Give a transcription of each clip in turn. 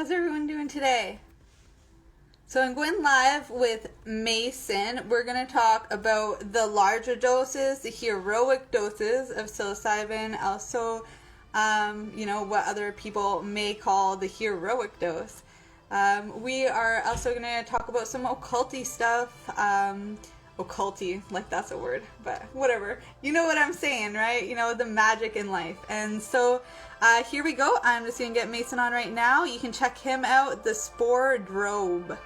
How's everyone doing today? So I'm going live with Mason. We're going to talk about the larger doses, the heroic doses of psilocybin, also, what other people may call the heroic dose. We are also going to talk about some occulty stuff. Occulty, like that's a word, but whatever. You know what I'm saying, right? You know, the magic in life. And so here we go. I'm just going to get Mason on right now. You can check him out, the Spore Drobe.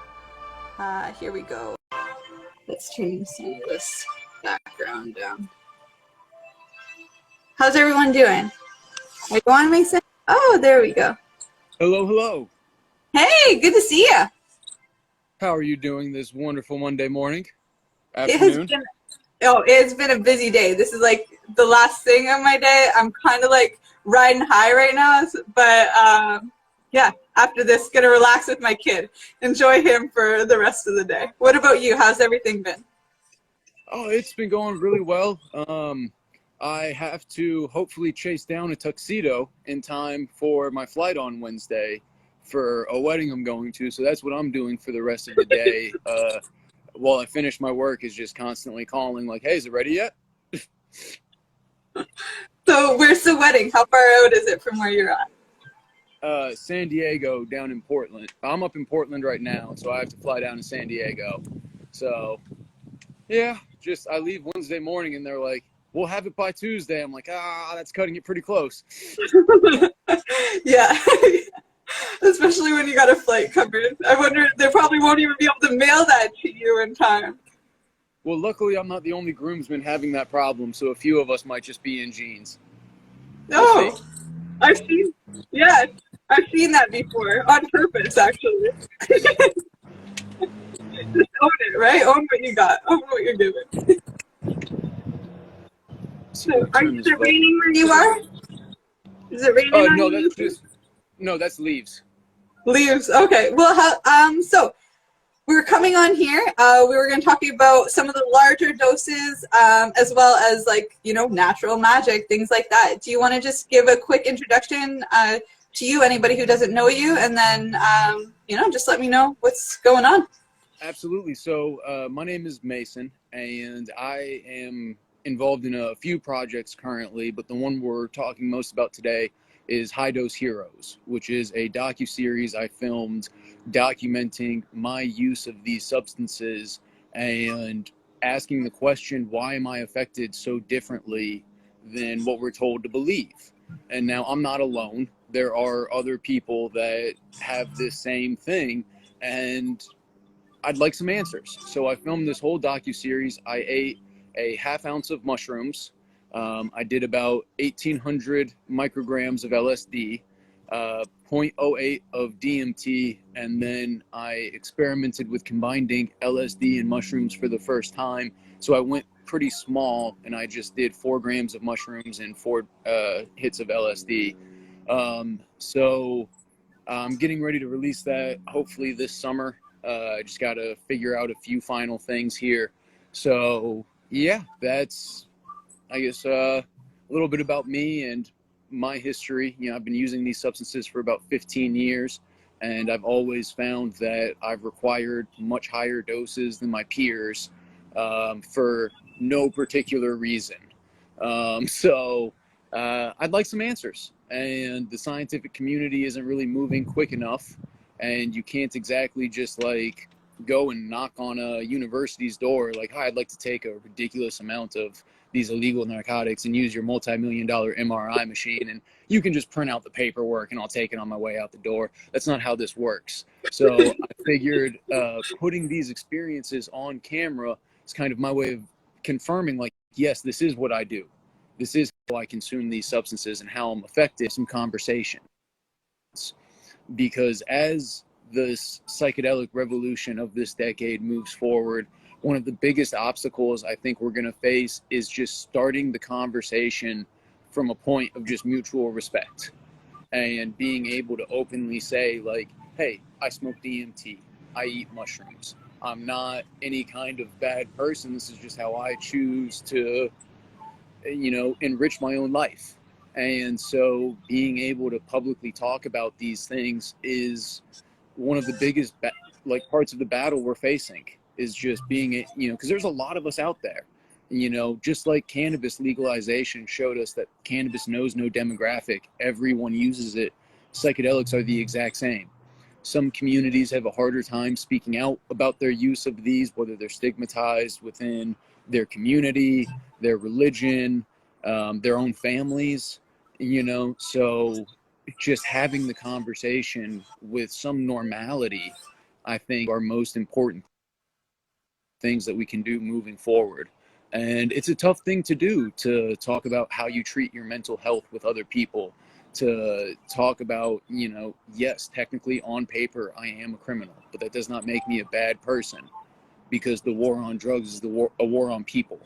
Here we go. Let's turn some of this background down. How's everyone doing? Are you on, Mason? Oh, there we go. Hello, hello. Hey, good to see you. How are you doing this wonderful Monday morning? Afternoon? It's been a busy day. This is like the last thing of my day. I'm kind of like riding high right now, but yeah, after this, gonna relax with my kid. Enjoy him for the rest of the day. What about you? How's everything been? Oh, it's been going really well. I have to hopefully chase down a tuxedo in time for my flight on Wednesday for a wedding I'm going to. So that's what I'm doing for the rest of the day. While I finish my work is just constantly calling like, hey, is it ready yet? So where's the wedding? How far out is it from where you're at? San Diego down in Portland. I'm up in Portland right now, so I have to fly down to San Diego. So yeah, I leave Wednesday morning and they're like, we'll have it by Tuesday. I'm like, that's cutting it pretty close. Yeah. Especially when you got a flight covered. I wonder, they probably won't even be able to mail that to you in time. Well, luckily I'm not the only groomsman having that problem, so a few of us might just be in jeans. Oh, I've seen that before, on purpose, actually. Just own it, right? Own what you got. Own what you're given. So, is it raining where you are? Is it raining on no, you? that's leaves. Leaves. Okay. Well, so we're coming on here. We were going to talk about some of the larger doses, as well as natural magic, things like that. Do you want to just give a quick introduction to you, anybody who doesn't know you, and then just let me know what's going on. Absolutely. So my name is Mason, and I am involved in a few projects currently, but the one we're talking most about today is High Dose Heroes, which is a docuseries I filmed documenting my use of these substances and asking the question, why am I affected so differently than what we're told to believe? And now I'm not alone. There are other people that have this same thing, and I'd like some answers. So I filmed this whole docuseries. I ate a half ounce of mushrooms. I did about 1,800 micrograms of LSD, 0.08 of DMT, and then I experimented with combining LSD and mushrooms for the first time. So I went pretty small, and I just did 4 grams of mushrooms and 4 hits of LSD. So I'm getting ready to release that hopefully this summer. I just got to figure out a few final things here. So yeah, that's, I guess, a little bit about me and my history. I've been using these substances for about 15 years, and I've always found that I've required much higher doses than my peers for no particular reason. So I'd like some answers, and the scientific community isn't really moving quick enough, and you can't exactly just go and knock on a university's door like, hi, I'd like to take a ridiculous amount of these illegal narcotics and use your multi-million-dollar MRI machine, and you can just print out the paperwork and I'll take it on my way out the door. That's not how this works. So I figured putting these experiences on camera is kind of my way of confirming, yes, this is what I do. This is how I consume these substances and how I'm affected. Some conversation. Because as this psychedelic revolution of this decade moves forward, one of the biggest obstacles I think we're going to face is just starting the conversation from a point of just mutual respect and being able to openly say, hey, I smoke DMT, I eat mushrooms, I'm not any kind of bad person, this is just how I choose to enrich my own life. And so being able to publicly talk about these things is one of the biggest like parts of the battle we're facing, is just being, you know, because there's a lot of us out there, you know, just like cannabis legalization showed us that cannabis knows no demographic, everyone uses it. Psychedelics are the exact same. Some communities have a harder time speaking out about their use of these, whether they're stigmatized within their community, their religion, their own families, you know. So just having the conversation with some normality, I think, are most important things that we can do moving forward. And it's a tough thing to do, to talk about how you treat your mental health with other people, to talk about, you know, yes, technically on paper, I am a criminal, but that does not make me a bad person, because the war on drugs is a war on people.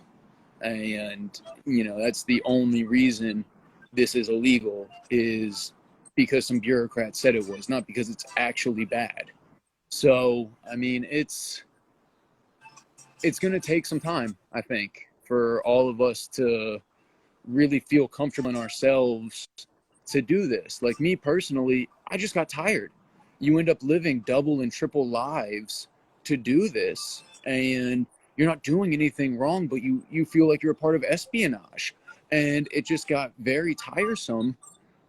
And, you know, that's the only reason this is illegal, is because some bureaucrat said it was, not because it's actually bad. So, I mean, it's going to take some time, I think, for all of us to really feel comfortable in ourselves to do this. Like me personally, I just got tired. You end up living double and triple lives to do this, and you're not doing anything wrong, but you feel like you're a part of espionage. And it just got very tiresome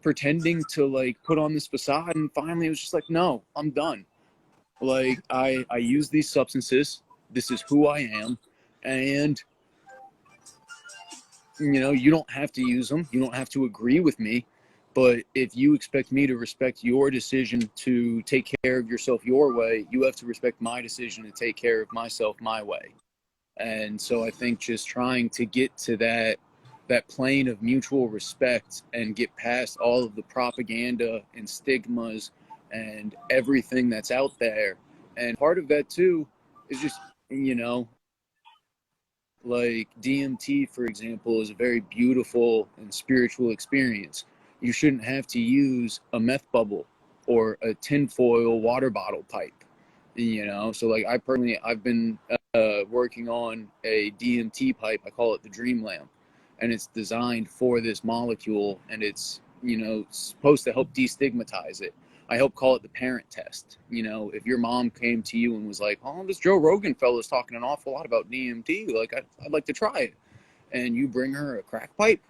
pretending to like put on this facade, and finally it was just like, no, I'm done. Like I use these substances, this is who I am, and you know, you don't have to use them, you don't have to agree with me, but if you expect me to respect your decision to take care of yourself your way, you have to respect my decision to take care of myself my way. And so I think just trying to get to that plane of mutual respect and get past all of the propaganda and stigmas and everything that's out there. And part of that too is just, you know, like DMT, for example, is a very beautiful and spiritual experience. You shouldn't have to use a meth bubble or a tinfoil water bottle pipe, you know. So like I've been working on a DMT pipe. I call it the dream lamp, and it's designed for this molecule, and it's, you know, supposed to help destigmatize it. I help call it the parent test. You know, if your mom came to you and was like, oh, this Joe Rogan fella's talking an awful lot about DMT, like I'd like to try it, and you bring her a crack pipe,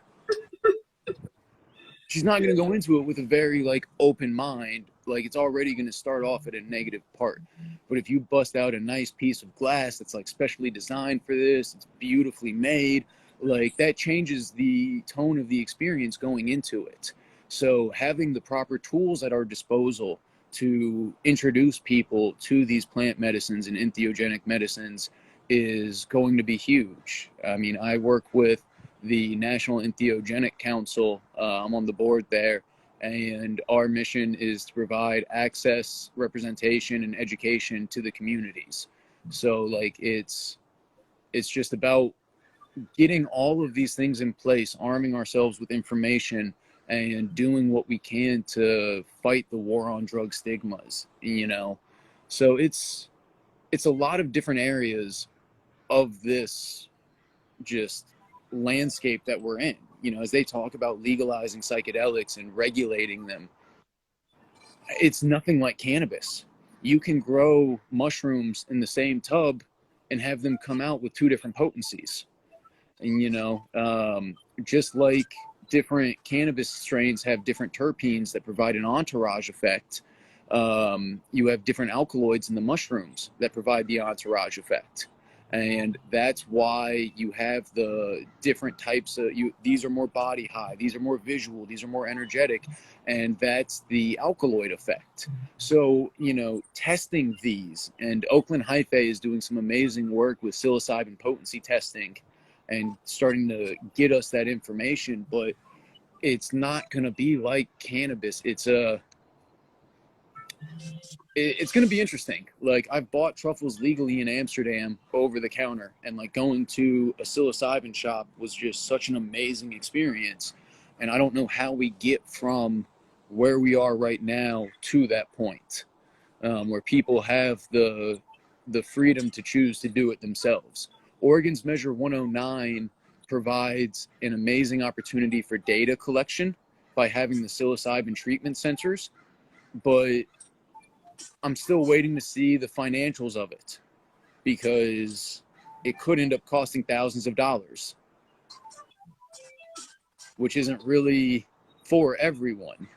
she's not going to go into it with a very like open mind. Like it's already going to start off at a negative part. But if you bust out a nice piece of glass that's like specially designed for this, it's beautifully made, like that changes the tone of the experience going into it. So having the proper tools at our disposal to introduce people to these plant medicines and entheogenic medicines is going to be huge. I mean, I work with the National Entheogenic Council. I'm on the board there, and our mission is to provide access, representation, and education to the communities. So like it's just about getting all of these things in place, arming ourselves with information, and doing what we can to fight the war on drug stigmas, you know. So it's a lot of different areas of this just landscape that we're in. You know, as they talk about legalizing psychedelics and regulating them, it's nothing like cannabis. You can grow mushrooms in the same tub and have them come out with two different potencies. And, you know, just like different cannabis strains have different terpenes that provide an entourage effect, you have different alkaloids in the mushrooms that provide the entourage effect. And that's why you have the different types of these are more body high, these are more visual, these are more energetic, and that's the alkaloid effect. So, you know, testing these, and Oakland Hyphae is doing some amazing work with psilocybin potency testing and starting to get us that information, but it's not going to be like cannabis. It's going to be interesting. Like I've bought truffles legally in Amsterdam over the counter, and like going to a psilocybin shop was just such an amazing experience. And I don't know how we get from where we are right now to that point, where people have the freedom to choose to do it themselves. Oregon's Measure 109 provides an amazing opportunity for data collection by having the psilocybin treatment centers, but I'm still waiting to see the financials of it because it could end up costing thousands of dollars, which isn't really for everyone,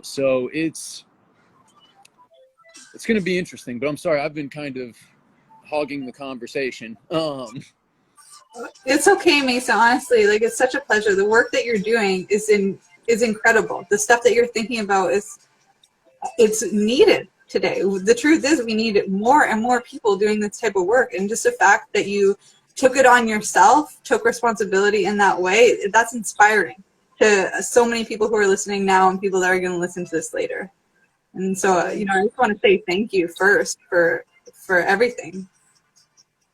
so it's going to be interesting. But I'm sorry, I've been kind of hogging the conversation. It's okay, Mason. Honestly, like, it's such a pleasure. The work that you're doing is incredible. The stuff that you're thinking about it's needed today. The truth is, we need more and more people doing this type of work. And just the fact that you took it on yourself, took responsibility in that way, that's inspiring to so many people who are listening now and people that are going to listen to this later. And so, I just want to say thank you first for everything.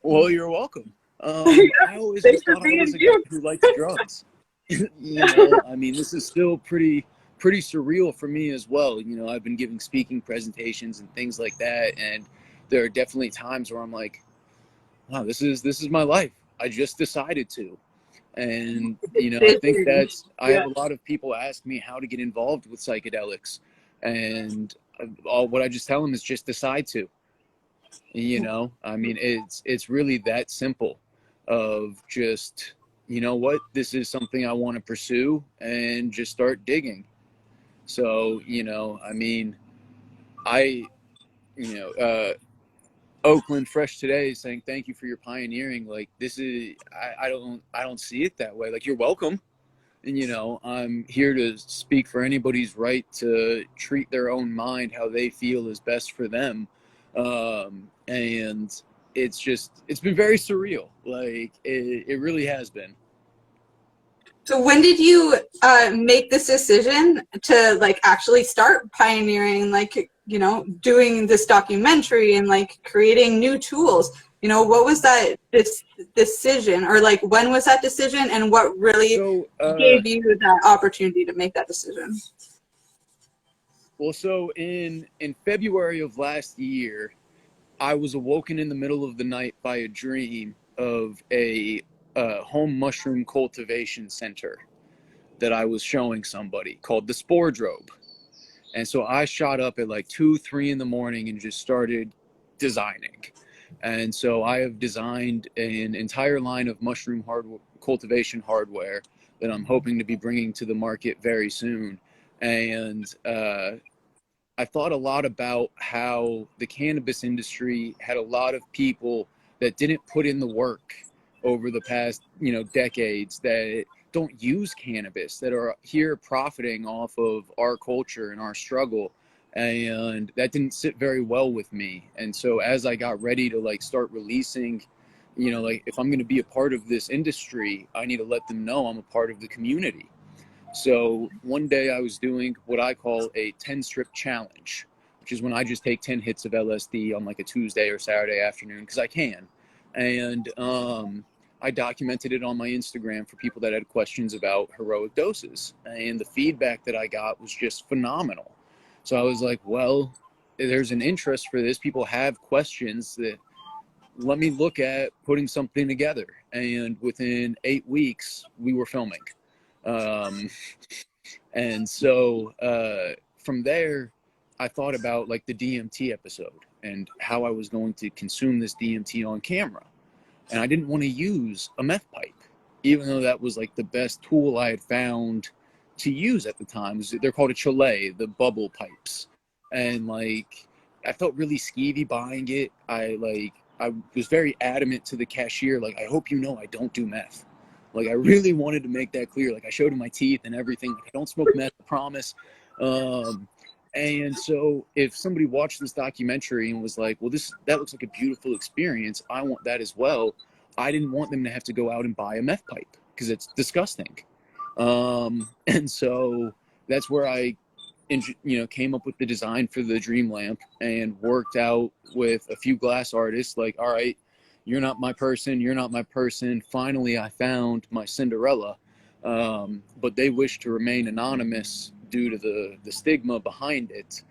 Well, you're welcome. I always thought I was a guy who liked drugs. I mean, this is still pretty surreal for me as well. I've been giving speaking presentations and things like that, and there are definitely times where I'm like, wow, this is my life. I just decided to. And I think I have a lot of people ask me how to get involved with psychedelics, and what I just tell them is just decide to. I mean, it's really that simple of just, what, this is something I want to pursue, and just start digging. So, I mean, Oakland Fresh Today is saying, thank you for your pioneering. Like, this is, I don't see it that way. Like, you're welcome. And, I'm here to speak for anybody's right to treat their own mind how they feel is best for them. And it's been very surreal. Like, it really has been. So when did you make this decision to, like, actually start pioneering, like, doing this documentary and, like, creating new tools? What was that decision, or, like, when was that decision, and what really gave you that opportunity to make that decision? Well, so in February of last year, I was awoken in the middle of the night by a dream of a home mushroom cultivation center that I was showing somebody called the Spore Drobe. And so I shot up at like 2-3 in the morning and just started designing. And so I have designed an entire line of mushroom cultivation hardware that I'm hoping to be bringing to the market very soon. And I thought a lot about how the cannabis industry had a lot of people that didn't put in the work over the past, decades, that don't use cannabis, that are here profiting off of our culture and our struggle. And that didn't sit very well with me. And so as I got ready to, like, start releasing, like, if I'm going to be a part of this industry, I need to let them know I'm a part of the community. So one day I was doing what I call a 10-strip challenge, which is when I just take 10 hits of LSD on, like, a Tuesday or Saturday afternoon, because I can. And I documented it on my Instagram for people that had questions about heroic doses. And the feedback that I got was just phenomenal. So I was like, well, there's an interest for this. People have questions. That let me look at putting something together. And within 8 weeks, we were filming. And so from there, I thought about, like, the DMT episode and how I was going to consume this DMT on camera. And I didn't want to use a meth pipe, even though that was, like, the best tool I had found to use at the time. They're called a Chile, the bubble pipes. And, like, I felt really skeevy buying it. I was very adamant to the cashier, like, I hope you know I don't do meth. Like, I really wanted to make that clear. Like, I showed him my teeth and everything. Like, I don't smoke meth, I promise. And so if somebody watched this documentary and was like, well, that looks like a beautiful experience, I want that as well, I didn't want them to have to go out and buy a meth pipe, because it's disgusting. And so that's where I, came up with the design for the dream lamp, and worked out with a few glass artists, like, all right, you're not my person, you're not my person. Finally, I found my Cinderella, but they wish to remain anonymous due to the stigma behind it.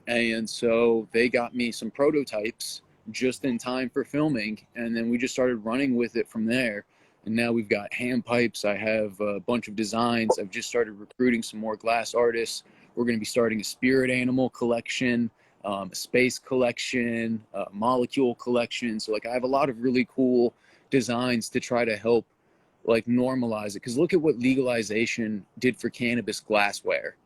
And so they got me some prototypes just in time for filming, and then we just started running with it from there. And now we've got hand pipes. I have a bunch of designs. I've just started recruiting some more glass artists. We're going to be starting a spirit animal collection, a space collection, a molecule collection. So like I have a lot of really cool designs to try to help like normalize it. Because look at what legalization did for cannabis glassware.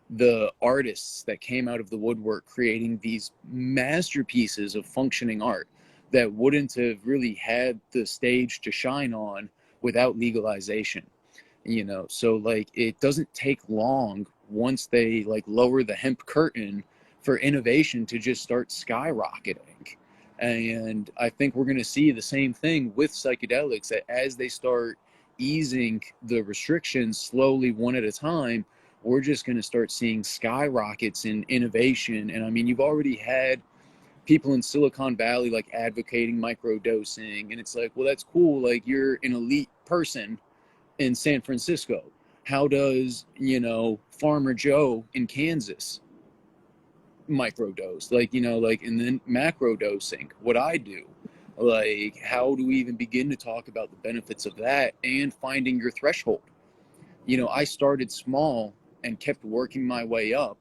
The artists that came out of the woodwork creating these masterpieces of functioning art that wouldn't have really had the stage to shine on without legalization, you know. So like it doesn't take long once they like lower the hemp curtain for innovation to just start skyrocketing. And I think we're going to see the same thing with psychedelics, that as they start easing the restrictions slowly one at a time, we're just going to start seeing skyrockets in innovation. And I mean, you've already had people in Silicon Valley like advocating microdosing, and it's like, well, that's cool. Like you're an elite person in San Francisco. How does, you know, Farmer Joe in Kansas microdose? Like, you know, like, and then macrodosing, what I do. Like, how do we even begin to talk about the benefits of that and finding your threshold? You know, I started small and kept working my way up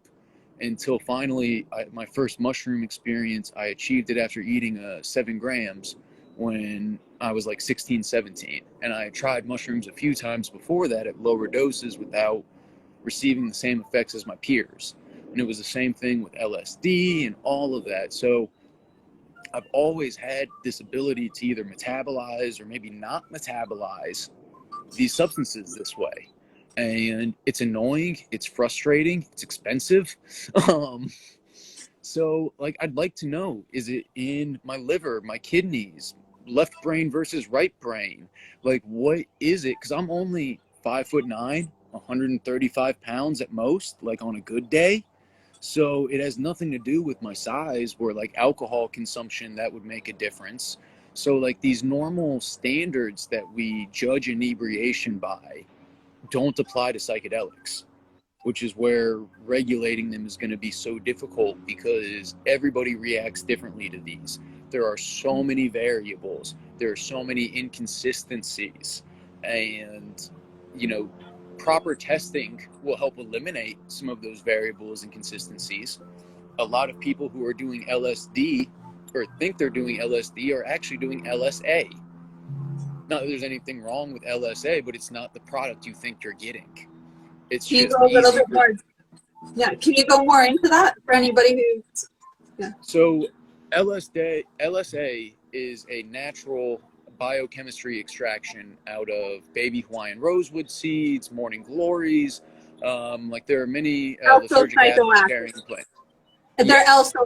until finally my first mushroom experience, I achieved it after eating 7 grams when I was like 16, 17. And I tried mushrooms a few times before that at lower doses without receiving the same effects as my peers. And it was the same thing with LSD and all of that. So I've always had this ability to either metabolize or maybe not metabolize these substances this way. And it's annoying, it's frustrating, it's expensive. So like, I'd like to know, is it in my liver, my kidneys, left brain versus right brain? Like, what is it? Because I'm only 5'9", 135 pounds at most, like on a good day. So it has nothing to do with my size, where like alcohol consumption, that would make a difference. So like these normal standards that we judge inebriation by don't apply to psychedelics, which is where regulating them is going to be so difficult, because everybody reacts differently to these. There are so many variables, there are so many inconsistencies, and, you know, proper testing will help eliminate some of those variables and consistencies. A lot of people who are doing LSD or think they're doing LSD are actually doing LSA. Not that there's anything wrong with LSA, but it's not the product you think you're getting. It's Can you just go a little easy bit more? Yeah, can you go more into that for anybody who? Yeah. So LSA is a natural biochemistry extraction out of baby Hawaiian rosewood seeds, morning glories. Like there are many Also lysergic acid psychoactive. carrying plants. They're Yes. also.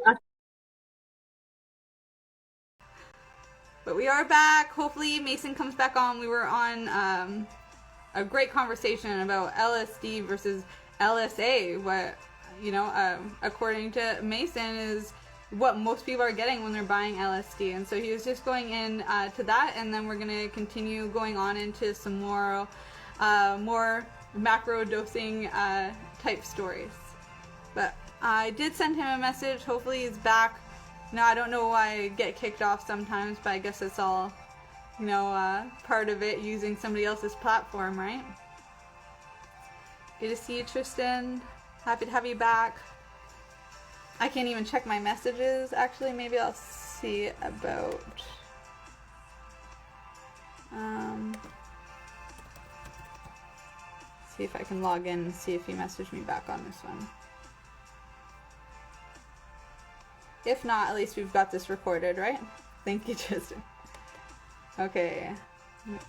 But we are back. Hopefully Mason comes back on. We were on a great conversation about LSD versus LSA. What, you know, according to Mason, is what most people are getting when they're buying LSD. And so he was just going in to that, and then we're going to continue going on into some more macro dosing type stories. But I did send him a message. Hopefully he's back. No, I don't know why I get kicked off sometimes, but I guess it's all, you know, part of it, using somebody else's platform, right? Good to see you, Tristan. Happy to have you back. I can't even check my messages. Actually, maybe I'll see about... see if I can log in and see if he messaged me back on this one. If not, at least we've got this recorded, right? Thank you, Tristan. Okay,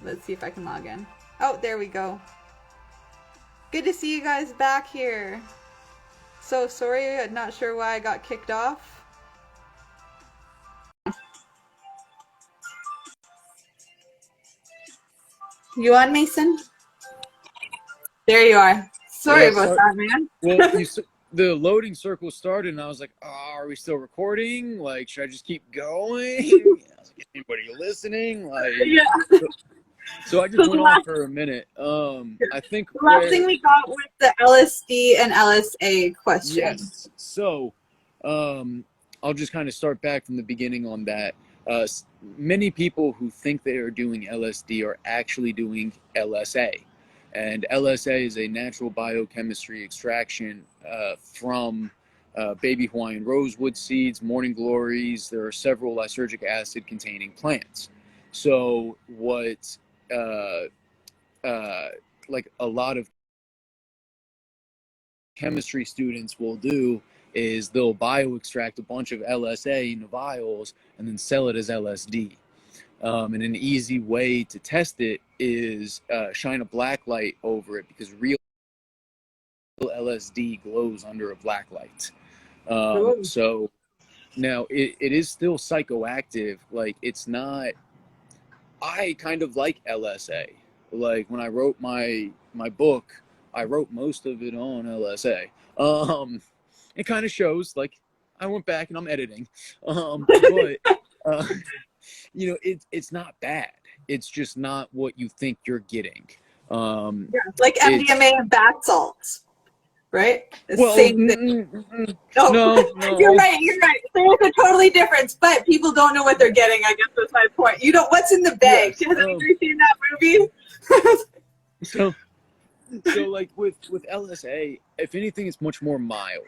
let's see if I can log in. Oh, there we go. Good to see you guys back here. So sorry, I'm not sure why I got kicked off. You on, Mason? There you are. Sorry about that, man. Well, the loading circle started, and I was like, oh, are we still recording? Like, should I just keep going? I was like, anybody listening? Like, Yeah. So I just went on for a minute. I think the last thing we got was the LSD and LSA question. Yes. So I'll just kind of start back from the beginning on that. Many people who think they are doing LSD are actually doing LSA. And LSA is a natural biochemistry extraction from baby Hawaiian rosewood seeds, morning glories. There are several lysergic acid containing plants. So what uh, uh, like a lot of chemistry students will do is they'll bioextract a bunch of LSA into vials and then sell it as LSD. And an easy way to test it is shine a black light over it, because real LSD glows under a black light. So now it is still psychoactive. Like, it's not, I kind of like LSA. Like, when I wrote my book, I wrote most of it on LSA. It kind of shows, like, I went back and I'm editing. But it's not bad. It's just not what you think you're getting. Like MDMA and bath salts, right? The Well, same thing. no. You're right. There's a totally difference, but people don't know what they're getting. I guess that's my point. You know what's in the bag. Yes, Has anybody seen that movie? so like with LSA, if anything, it's much more mild,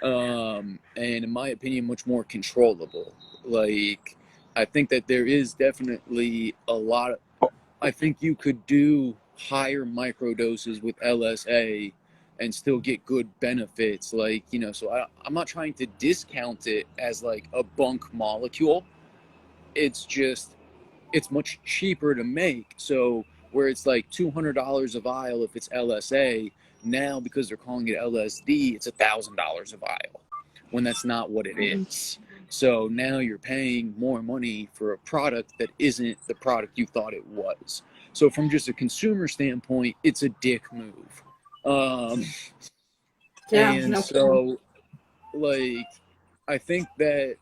and in my opinion, much more controllable. Like, I think that there is definitely a lot of, I think you could do higher microdoses with LSA and still get good benefits. Like, so I'm not trying to discount it as like a bunk molecule. It's just, it's much cheaper to make. So where it's like $200 a vial if it's LSA, now because they're calling it LSD, it's $1,000 a vial, when that's not what it is. So now you're paying more money for a product that isn't the product you thought it was. So from just a consumer standpoint, it's a dick move. So, like, I think that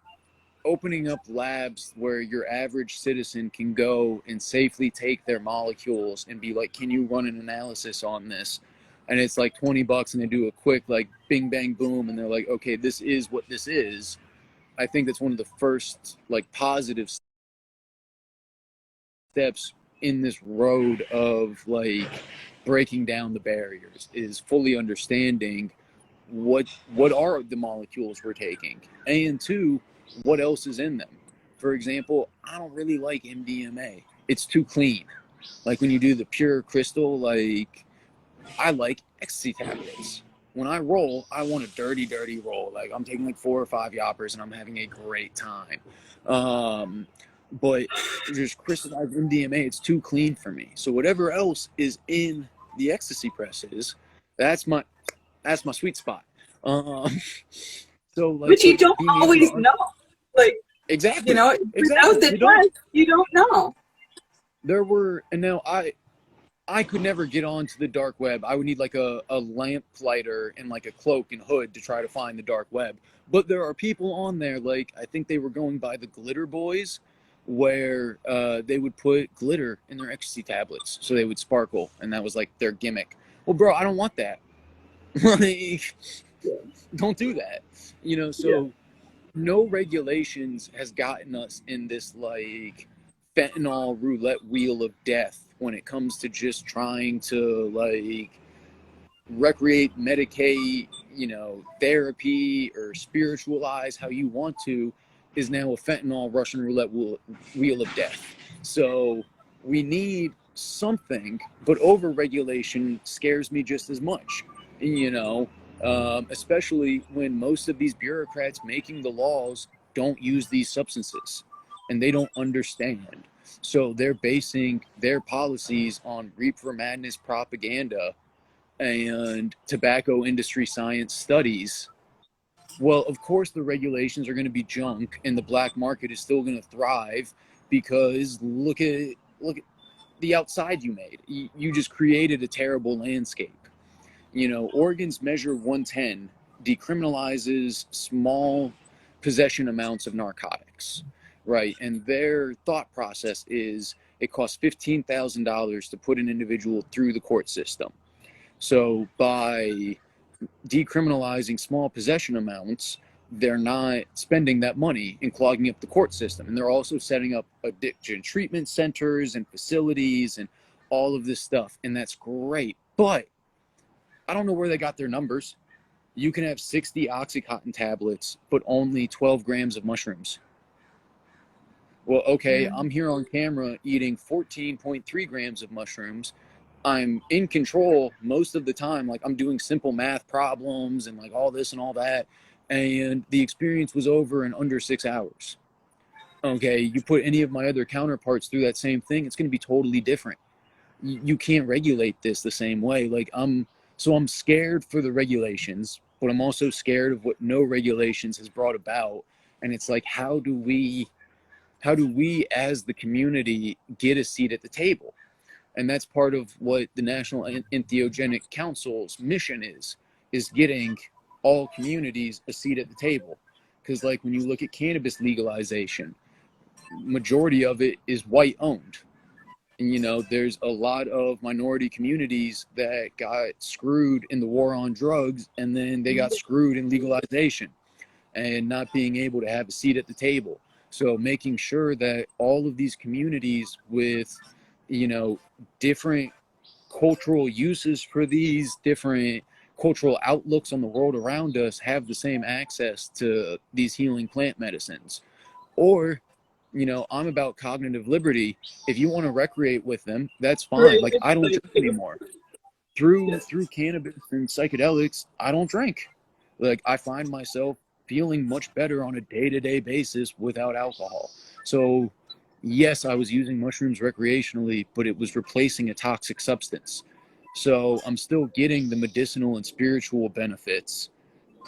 opening up labs where your average citizen can go and safely take their molecules and be like, can you run an analysis on this? And it's like $20 and they do a quick, like, bing, bang, boom. And they're like, okay, this is what this is. I think that's one of the first, like, positive steps in this road of, like, breaking down the barriers, is fully understanding what are the molecules we're taking, and two, what else is in them. For example, I don't really like MDMA. It's too clean. Like, when you do the pure crystal, like, I like ecstasy tablets. When I roll, I want a dirty roll. Like, I'm taking like 4 or 5 yoppers and I'm having a great time. But just crystallized MDMA, it's too clean for me. So whatever else is in the ecstasy presses, that's my sweet spot. So, like, Which you don't always know. Like, exactly. Without the test, you don't know. There were, and now I could never get onto the dark web. I would need like a lamp lighter and like a cloak and hood to try to find the dark web. But there are people on there, like, I think they were going by the Glitter Boys, where they would put glitter in their ecstasy tablets so they would sparkle, and that was like their gimmick. Well, bro, I don't want that. Like, don't do that. So no regulations has gotten us in this, like, fentanyl roulette wheel of death when it comes to just trying to, like, recreate, medicate, therapy, or spiritualize how you want to, is now a fentanyl Russian roulette wheel of death. So we need something, but over-regulation scares me just as much, especially when most of these bureaucrats making the laws don't use these substances and they don't understand. So they're basing their policies on reefer madness propaganda and tobacco industry science studies. Well, of course the regulations are going to be junk and the black market is still going to thrive, because look at the outside you made. You just created a terrible landscape. Oregon's Measure 110 decriminalizes small possession amounts of narcotics, right? And their thought process is it costs $15,000 to put an individual through the court system. So by decriminalizing small possession amounts, they're not spending that money and clogging up the court system. And they're also setting up addiction treatment centers and facilities and all of this stuff. And that's great. But I don't know where they got their numbers. You can have 60 Oxycontin tablets, but only 12 grams of mushrooms. Well, okay, I'm here on camera eating 14.3 grams of mushrooms. I'm in control most of the time. Like, I'm doing simple math problems and like all this and all that. And the experience was over in under 6 hours. Okay, you put any of my other counterparts through that same thing, it's going to be totally different. You can't regulate this the same way. Like, I'm scared for the regulations, but I'm also scared of what no regulations has brought about. And it's like, how do we as the community get a seat at the table? And that's part of what the National Entheogenic Council's mission is getting all communities a seat at the table. Because like when you look at cannabis legalization, majority of it is white owned. And, you know, there's a lot of minority communities that got screwed in the war on drugs, and then they got screwed in legalization and not being able to have a seat at the table. So making sure that all of these communities with, you know, different cultural uses for these, different cultural outlooks on the world around us, have the same access to these healing plant medicines. Or, you know, I'm about cognitive liberty. If you want to recreate with them, that's fine. Like, I don't drink anymore. Through cannabis and psychedelics, I don't drink. Like, I find myself feeling much better on a day-to-day basis without alcohol. So yes, I was using mushrooms recreationally, but it was replacing a toxic substance. So I'm still getting the medicinal and spiritual benefits,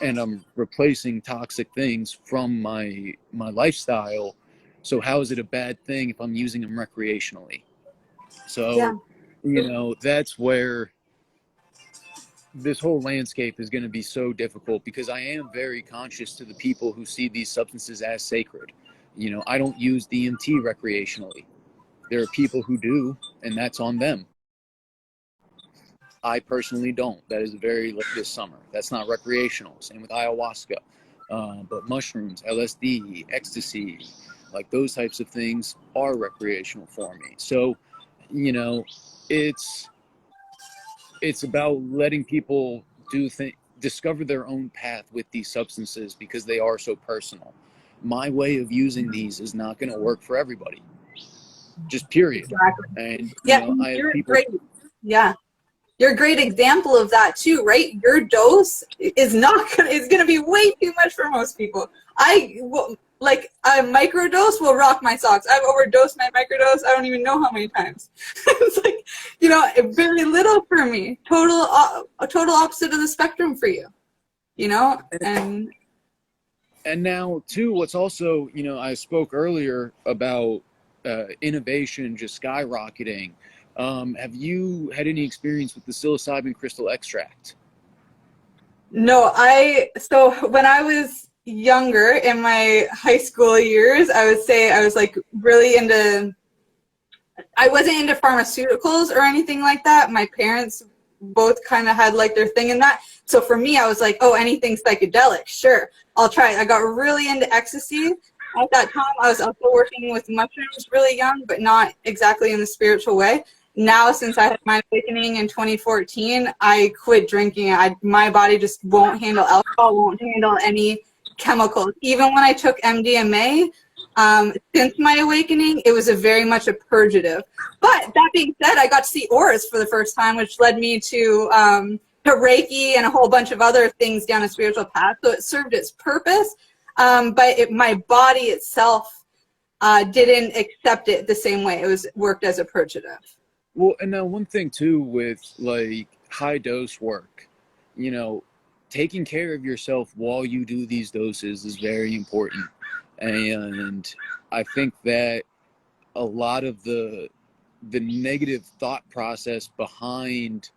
and I'm replacing toxic things from my lifestyle. So how is it a bad thing if I'm using them recreationally? So, you know, that's where this whole landscape is going to be so difficult, because I am very conscious to the people who see these substances as sacred. You know, I don't use DMT recreationally. There are people who do, and that's on them. I personally don't. That is very like this summer. That's not recreational. Same with ayahuasca. But mushrooms, LSD, ecstasy, like those types of things are recreational for me. So, you know, it's about letting people discover their own path with these substances, because they are so personal. My way of using these is not going to work for everybody. Just period. Exactly. And Yeah, you know, I have people. great. Yeah. You're a great example of that too, right? Your dose is gonna be way too much for most people. Like a microdose will rock my socks. I've overdosed my microdose. I don't even know how many times. It's like, you know, very little for me. A total opposite of the spectrum for you. You know, and now too, what's also, you know, I spoke earlier about innovation just skyrocketing. Have you had any experience with the psilocybin crystal extract? no, so when I was younger in my high school years, I would say I was like really I wasn't into pharmaceuticals or anything like that. My parents both kind of had like their thing in that. So for me, I was like, oh, anything psychedelic, sure, I'll try it. I got really into ecstasy. At that time, I was also working with mushrooms really young, but not exactly in the spiritual way. Now, since I had my awakening in 2014, I quit drinking. My body just won't handle alcohol, won't handle any chemicals. Even when I took MDMA, since my awakening, it was very much a purgative. But that being said, I got to see auras for the first time, which led me to Reiki and a whole bunch of other things down a spiritual path. So it served its purpose, but my body itself didn't accept it the same way. It worked as a purgative. Well, and now one thing too with like high dose work, you know, taking care of yourself while you do these doses is very important. And I think that a lot of the negative thought process behind,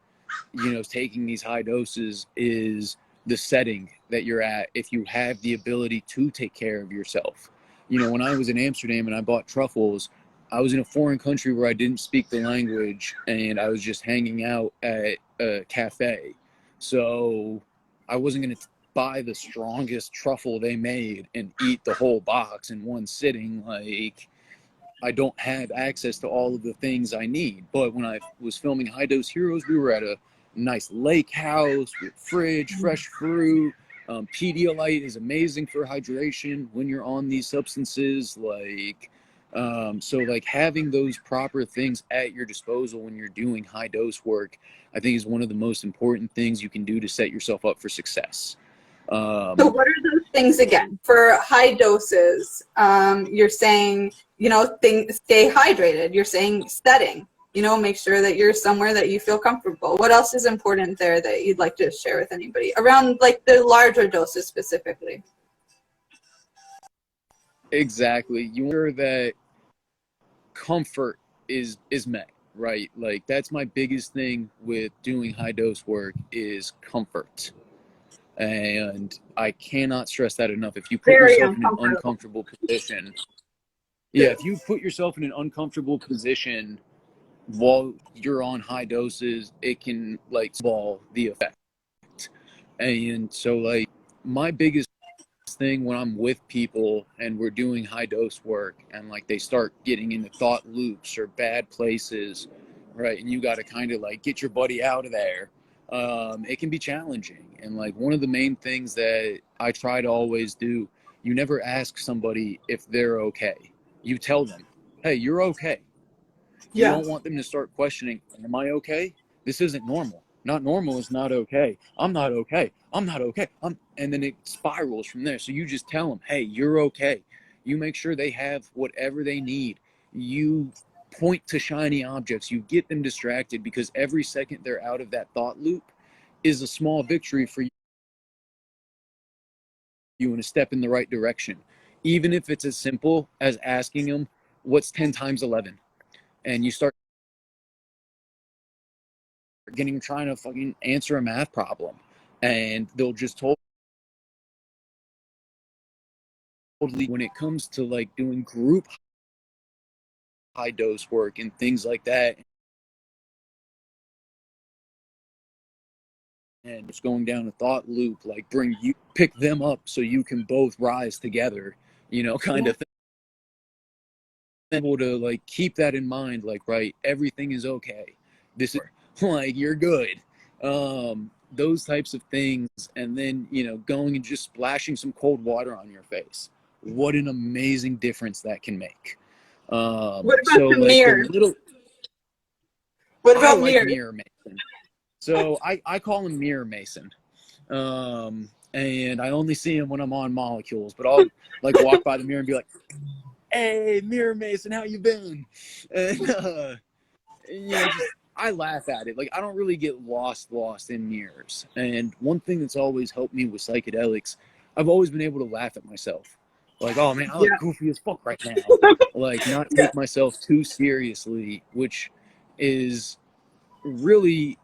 you know, taking these high doses is the setting that you're at, if you have the ability to take care of yourself. You know, when I was in Amsterdam and I bought truffles, I was in a foreign country where I didn't speak the language, and I was just hanging out at a cafe. So I wasn't going to buy the strongest truffle they made and eat the whole box in one sitting. Like, I don't have access to all of the things I need. But when I was filming High Dose Heroes, we were at a nice lake house with fridge, fresh fruit. Pedialyte is amazing for hydration when you're on these substances. Like, so like having those proper things at your disposal when you're doing high dose work, I think is one of the most important things you can do to set yourself up for success. So what are those things again? For high doses, you're saying, you know, stay hydrated. You're saying setting, you know, make sure that you're somewhere that you feel comfortable. What else is important there that you'd like to share with anybody around like the larger doses specifically? Exactly. You ensure that comfort is met, right? Like, that's my biggest thing with doing high dose work is comfort. And I cannot stress that enough. If you put yourself in an uncomfortable position, if you put yourself in an uncomfortable position while you're on high doses, it can like snowball the effect. And so like my biggest thing when I'm with people and we're doing high dose work and like they start getting into thought loops or bad places, right? And you got to kind of like get your buddy out of there. It can be challenging. And like one of the main things that I try to always do, you never ask somebody if they're okay. You tell them, hey, you're okay. You don't want them to start questioning, am I okay? This isn't normal. Not normal is not okay. I'm not okay. I'm not okay. And then it spirals from there. So you just tell them, hey, you're okay. You make sure they have whatever they need. You point to shiny objects. You get them distracted, because every second they're out of that thought loop is a small victory for you and a step in the right direction. Even if it's as simple as asking them, what's 10 times 11? And you start getting trying to fucking answer a math problem, and they'll just totally, when it comes to like doing group high dose work and things like that, and it's going down a thought loop, like pick them up so you can both rise together, you know, kind of thing. Able to like keep that in mind, like, right, everything is okay, this is like, you're good, those types of things. And then, you know, going and just splashing some cold water on your face, what an amazing difference that can make. What about so the like mirror? What about like mirror? Mirror Mason. So I call him Mirror Mason. And I only see him when I'm on molecules, but I'll like walk by the mirror and be like, hey, Mirror Mason, how you been? And you know, just, I laugh at it. Like, I don't really get lost in mirrors. And one thing that's always helped me with psychedelics, I've always been able to laugh at myself. Like, oh man, I look goofy as fuck right now. Like, not take myself too seriously, which is really,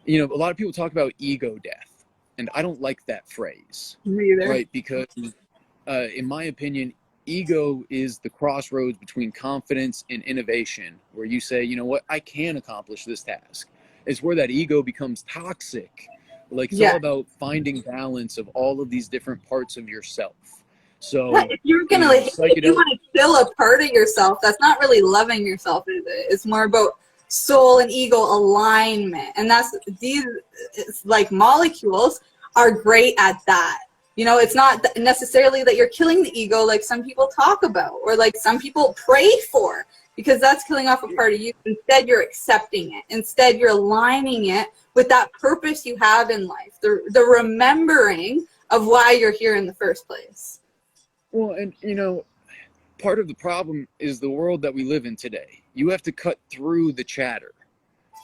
you know, a lot of people talk about ego death, and I don't like that phrase. Me either. Right? Because in my opinion, ego is the crossroads between confidence and innovation, where you say, you know what, I can accomplish this task. It's where that ego becomes toxic. Like, it's all about finding balance of all of these different parts of yourself. So if you're gonna if you want to kill a part of yourself, that's not really loving yourself, is it? It's more about soul and ego alignment. And that's these, like, molecules are great at that. You know, it's not necessarily that you're killing the ego like some people talk about, or like some people pray for, because that's killing off a part of you. Instead, you're accepting it. Instead, you're aligning it with that purpose you have in life, the remembering of why you're here in the first place. Well, and you know, part of the problem is the world that we live in today. You have to cut through the chatter.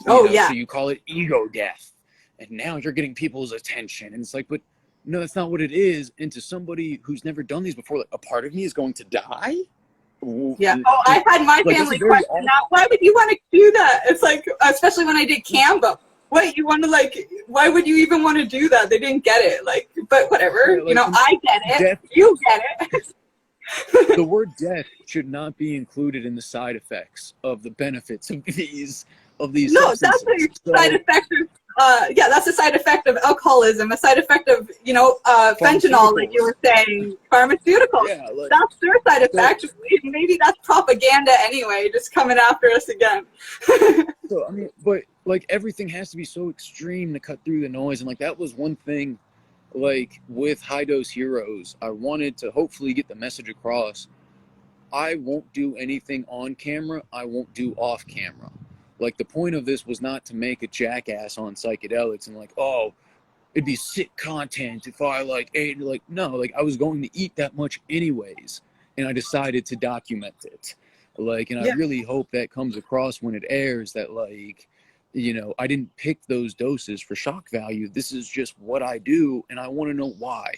So you call it ego death, and now you're getting people's attention, and it's like, but no, that's not what it is. And to somebody who's never done these before, like, a part of me is going to die? Yeah. Oh, I've had my family question that. Why would you want to do that? It's like, especially when I did Canva. What, you want to, like, why would you even want to do that? They didn't get it. Like, but whatever. Like, you know, I get it. Death, you get it. The word death should not be included in the side effects of the benefits of these No, substances. that's what your side effects yeah, that's a side effect of alcoholism, a side effect of, fentanyl, like you were saying, pharmaceuticals. Yeah, like, That's their side so, effect. Maybe that's propaganda anyway, just coming after us again. so I mean, but like everything has to be so extreme to cut through the noise, and like that was one thing, like with High Dose Heroes, I wanted to hopefully get the message across. I won't do anything on camera. I won't do off camera. Like the point of this was not to make a jackass on psychedelics and like, oh, it'd be sick content if I like ate, like, no, like I was going to eat that much anyways, and I decided to document it. Like, and I Yeah. really hope that comes across when it airs, that like, I didn't pick those doses for shock value. This is just what I do, and I want to know why.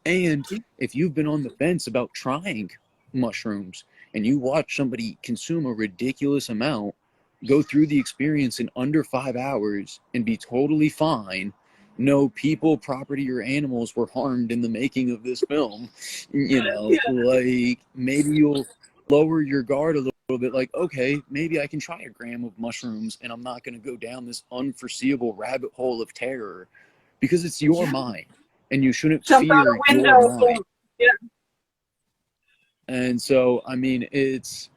And if you've been on the fence about trying mushrooms and you watch somebody consume a ridiculous amount, go through the experience in under 5 hours and be totally fine, no people, property, or animals were harmed in the making of this film, like maybe you'll lower your guard a little bit, like, okay, maybe I can try a gram of mushrooms and I'm not going to go down this unforeseeable rabbit hole of terror, because it's your mind and you shouldn't Jump out fear a your window. mind. Yeah. And so, I mean, it's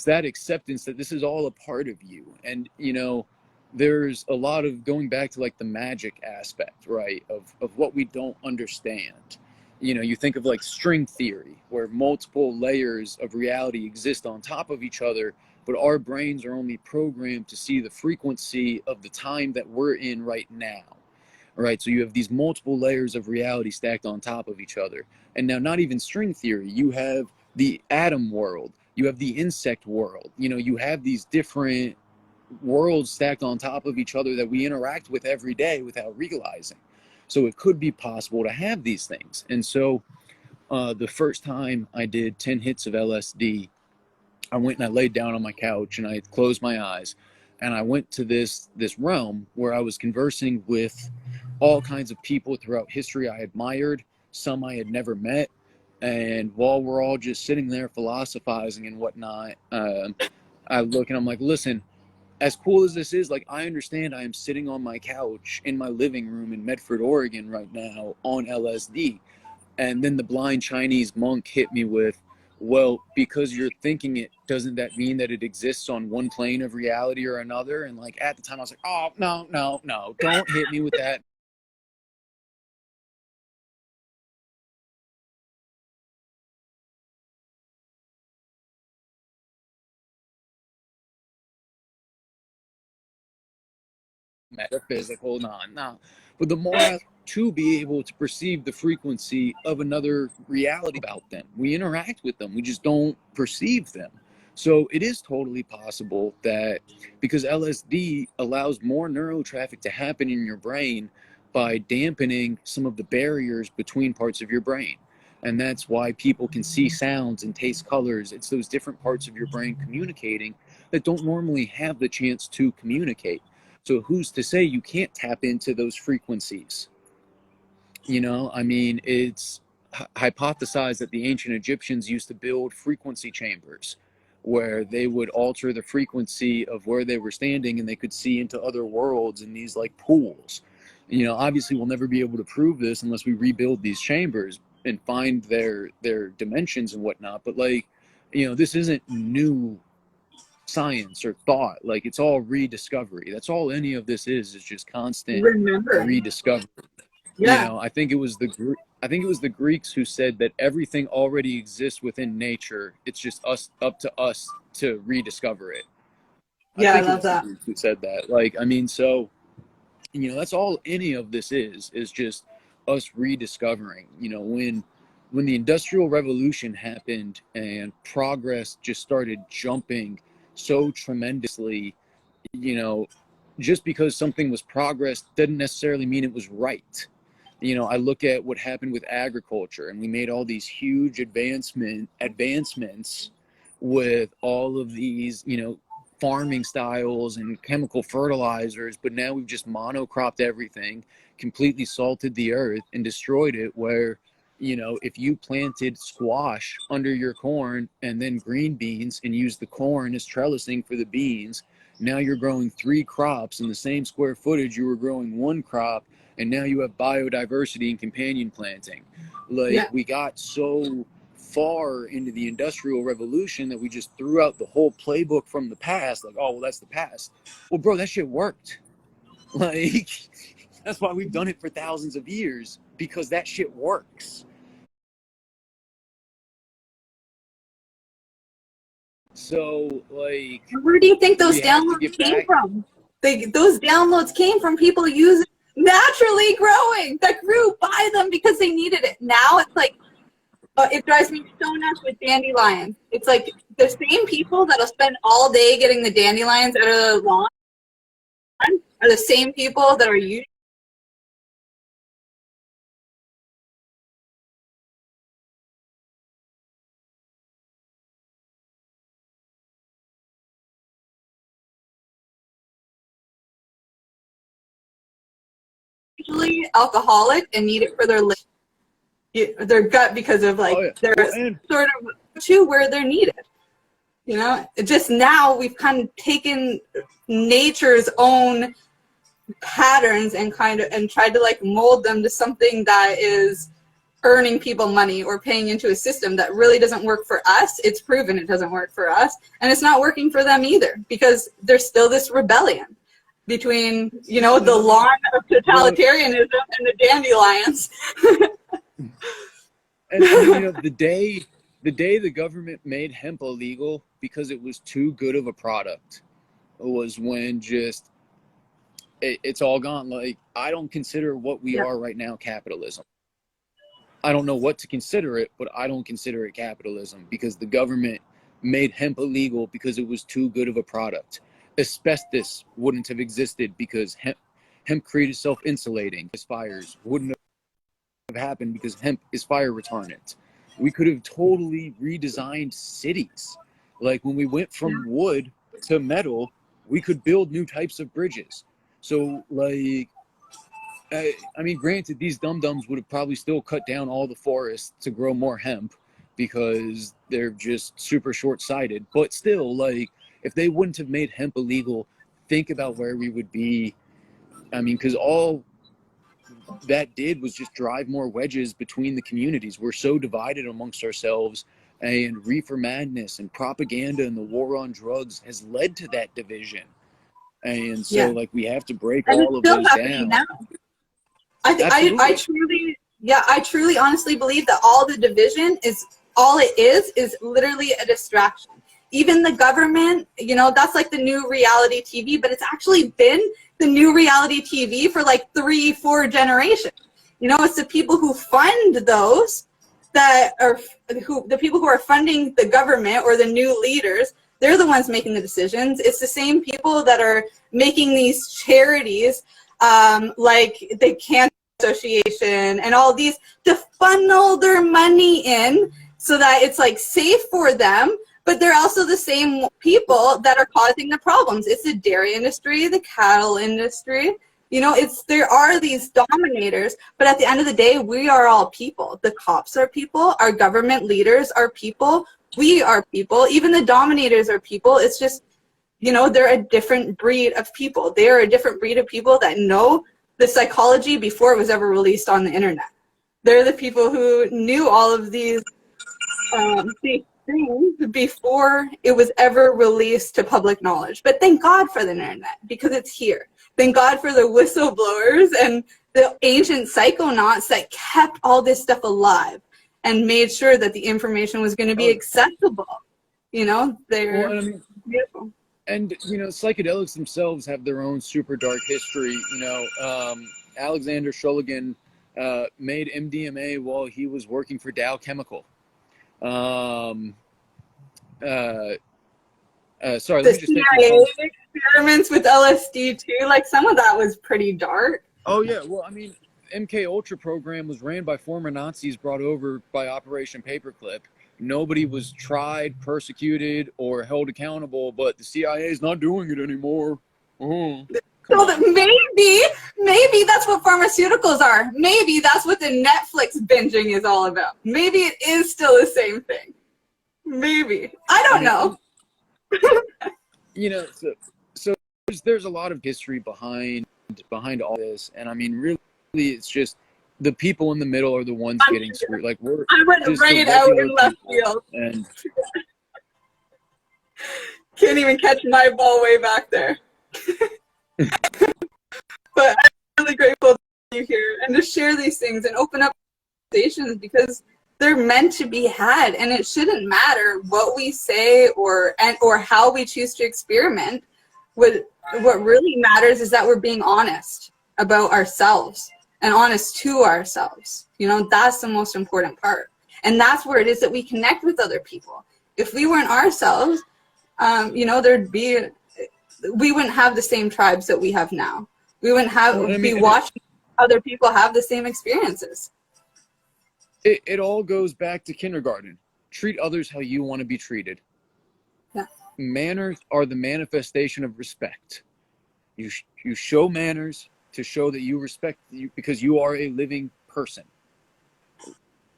that acceptance that this is all a part of you. And there's a lot of going back to like the magic aspect, right, of what we don't understand. You think of like string theory, where multiple layers of reality exist on top of each other, but our brains are only programmed to see the frequency of the time that we're in right now. Right, so you have these multiple layers of reality stacked on top of each other. And now, not even string theory, you have the atom world, you have the insect world, you have these different worlds stacked on top of each other that we interact with every day without realizing. So it could be possible to have these things. And so the first time I did 10 hits of LSD, I went and I laid down on my couch and I closed my eyes, and I went to this realm where I was conversing with all kinds of people throughout history I admired, some I had never met. And while we're all just sitting there philosophizing and whatnot, I look and I'm like, listen, as cool as this is, like, I understand I am sitting on my couch in my living room in Medford, Oregon right now on LSD. And then the blind Chinese monk hit me with, well, because you're thinking it, doesn't that mean that it exists on one plane of reality or another? And like at the time I was like, oh, no, no, no, don't hit me with that metaphysical, no. But the more I to be able to perceive the frequency of another reality about them, we interact with them, we just don't perceive them. So it is totally possible that, because LSD allows more neural traffic to happen in your brain by dampening some of the barriers between parts of your brain. And that's why people can see sounds and taste colors. It's those different parts of your brain communicating that don't normally have the chance to communicate. So who's to say you can't tap into those frequencies? I mean, it's hypothesized that the ancient Egyptians used to build frequency chambers where they would alter the frequency of where they were standing and they could see into other worlds in these like pools. Obviously we'll never be able to prove this unless we rebuild these chambers and find their dimensions and whatnot. But like, this isn't new science or thought. Like, it's all rediscovery. That's all any of this is just constant Remembering. rediscovery. Yeah. I think it was the Greeks who said that everything already exists within nature. It's just up to us to rediscover it. I Yeah, I think it love was the that. Greeks who said that. Like, I mean, so that's all any of this is just us rediscovering. When the Industrial Revolution happened and progress just started jumping so tremendously, you know just because something was progress didn't necessarily mean it was right. I look at what happened with agriculture, and we made all these huge advancements with all of these, farming styles and chemical fertilizers, but now we've just monocropped everything, completely salted the earth and destroyed it, where, if you planted squash under your corn and then green beans and used the corn as trellising for the beans, Now you're growing 3 crops in the same square footage you were growing 1 crop, and now you have biodiversity and companion planting. Like, we got so far into the Industrial Revolution that we just threw out the whole playbook from the past. Like, oh, well, that's the past. Well, bro, that shit worked. Like, that's why we've done it for thousands of years, because that shit works. So, like, where do you think those downloads came from? Those downloads came from people using naturally growing that grew by them because they needed it. Now it's like, it drives me so nuts with dandelions. It's like the same people that'll spend all day getting the dandelions out of the lawn are the same people that are usually alcoholic and need it for their gut because of like their sort of too where they're needed. You know, just now we've kind of taken nature's own patterns and tried to like mold them to something that is earning people money or paying into a system that really doesn't work for us. It's proven it doesn't work for us, and it's not working for them either, because there's still this rebellion between, you know, the lawn of totalitarianism and the dandelions. And you know, the day the government made hemp illegal because it was too good of a product was when just it's all gone. Like, I don't consider what we are right now capitalism. I don't know what to consider it, but I don't consider it capitalism, because the government made hemp illegal because it was too good of a product. Asbestos wouldn't have existed because hemp created self-insulating. Fires wouldn't have happened because hemp is fire retardant. We could have totally redesigned cities. Like, when we went from wood to metal, we could build new types of bridges. So, like, I mean, granted, these dum-dums would have probably still cut down all the forests to grow more hemp because they're just super short-sighted. But still, like, if they wouldn't have made hemp illegal, think about where we would be. I mean, because all that did was just drive more wedges between the communities. We're so divided amongst ourselves, and reefer madness and propaganda and the war on drugs has led to that division. And so, like, we have to break all of those down. Now. I truly honestly believe that all the division is, all it is literally a distraction. Even the government, you know, that's like the new reality TV, but it's actually been the new reality TV for like 3-4 generations. You know, it's the people who fund those that are, the people who are funding the government or the new leaders, they're the ones making the decisions. It's the same people that are making these charities, like the Cancer Association and all these, to funnel their money in so that it's like safe for them, but they're also the same people that are causing the problems. It's the dairy industry, the cattle industry. You know, there are these dominators, but at the end of the day, we are all people. The cops are people, our government leaders are people, we are people, even the dominators are people. It's just, you know, they're a different breed of people. They are a different breed of people that know the psychology before it was ever released on the internet. They're the people who knew all of these things before it was ever released to public knowledge. But thank God for the internet, because it's here. Thank God for the whistleblowers and the ancient psychonauts that kept all this stuff alive and made sure that the information was going to be accessible. You know, they're beautiful. And, you know, psychedelics themselves have their own super dark history. You know, Alexander Shulgin made MDMA while he was working for Dow Chemical. Sorry, let me just CIA experiments with LSD too. Like, some of that was pretty dark. Oh yeah, well, I mean, MK Ultra program was ran by former Nazis brought over by Operation Paperclip. Nobody was tried, persecuted, or held accountable, but the CIA is not doing it anymore. So that maybe that's what pharmaceuticals are. Maybe that's what the Netflix binging is all about. Maybe it is still the same thing. Maybe. I don't know. You know, So there's a lot of history behind all this, and I mean, really, it's just the people in the middle are the ones getting screwed. Like we're I went just right the out regular in left people, field. and Can't even catch my ball way back there. But I'm really grateful to be here and to share these things and open up conversations, because they're meant to be had, and it shouldn't matter what we say or how we choose to experiment. What really matters is that we're being honest about ourselves and honest to ourselves. You know, that's the most important part. And that's where it is that we connect with other people. If we weren't ourselves, you know, we wouldn't have the same tribes that we have now. We wouldn't be watching other people have the same experiences. It all goes back to kindergarten. Treat others how you want to be treated. Yeah. Manners are the manifestation of respect. You show manners to show that you respect you, because you are a living person.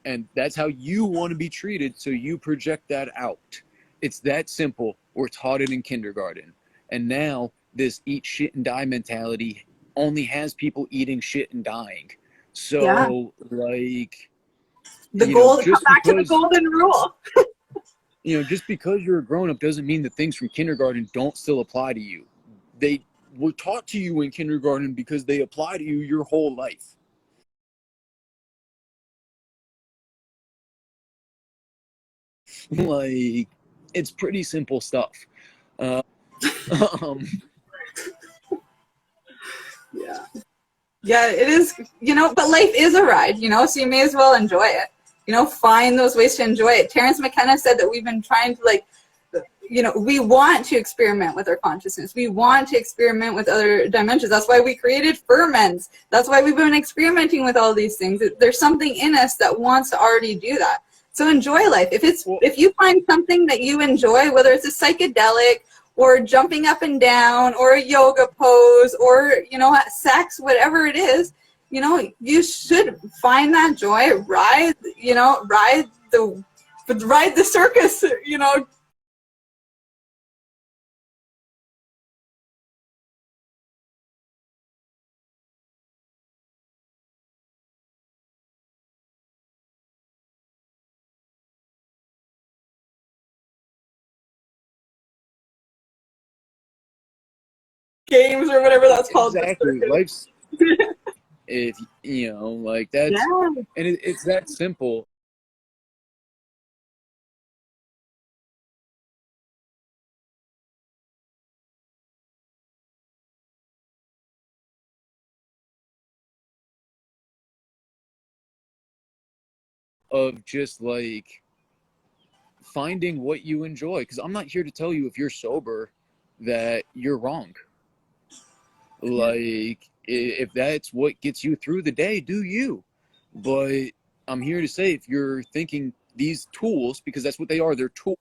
And that's how you want to be treated, so you project that out. It's that simple. We're taught it in kindergarten. And now this eat shit and die mentality only has people eating shit and dying. So yeah. like come back to the golden rule. You know, just because you're a grown-up doesn't mean that things from kindergarten don't still apply to you. They were taught to you in kindergarten because they apply to you your whole life. Like, it's pretty simple stuff. Yeah. Yeah, it is, you know, but life is a ride, you know, so you may as well enjoy it. You know, find those ways to enjoy it. Terrence McKenna said that we've been trying to, like, you know, we want to experiment with our consciousness. We want to experiment with other dimensions. That's why we created ferments. That's why we've been experimenting with all these things. There's something in us that wants to already do that. So enjoy life. If you find something that you enjoy, whether it's a psychedelic or jumping up and down or a yoga pose or, you know, sex, whatever it is, you know, you should find that joy, ride the circus, you know. Games or whatever that's called. Exactly. Life's, if you know, like that's, yeah. And it's that simple. Of just like finding what you enjoy, because I'm not here to tell you if you're sober that you're wrong. Like, if that's what gets you through the day, do you. But I'm here to say, if you're thinking these tools, because that's what they are, they're tools,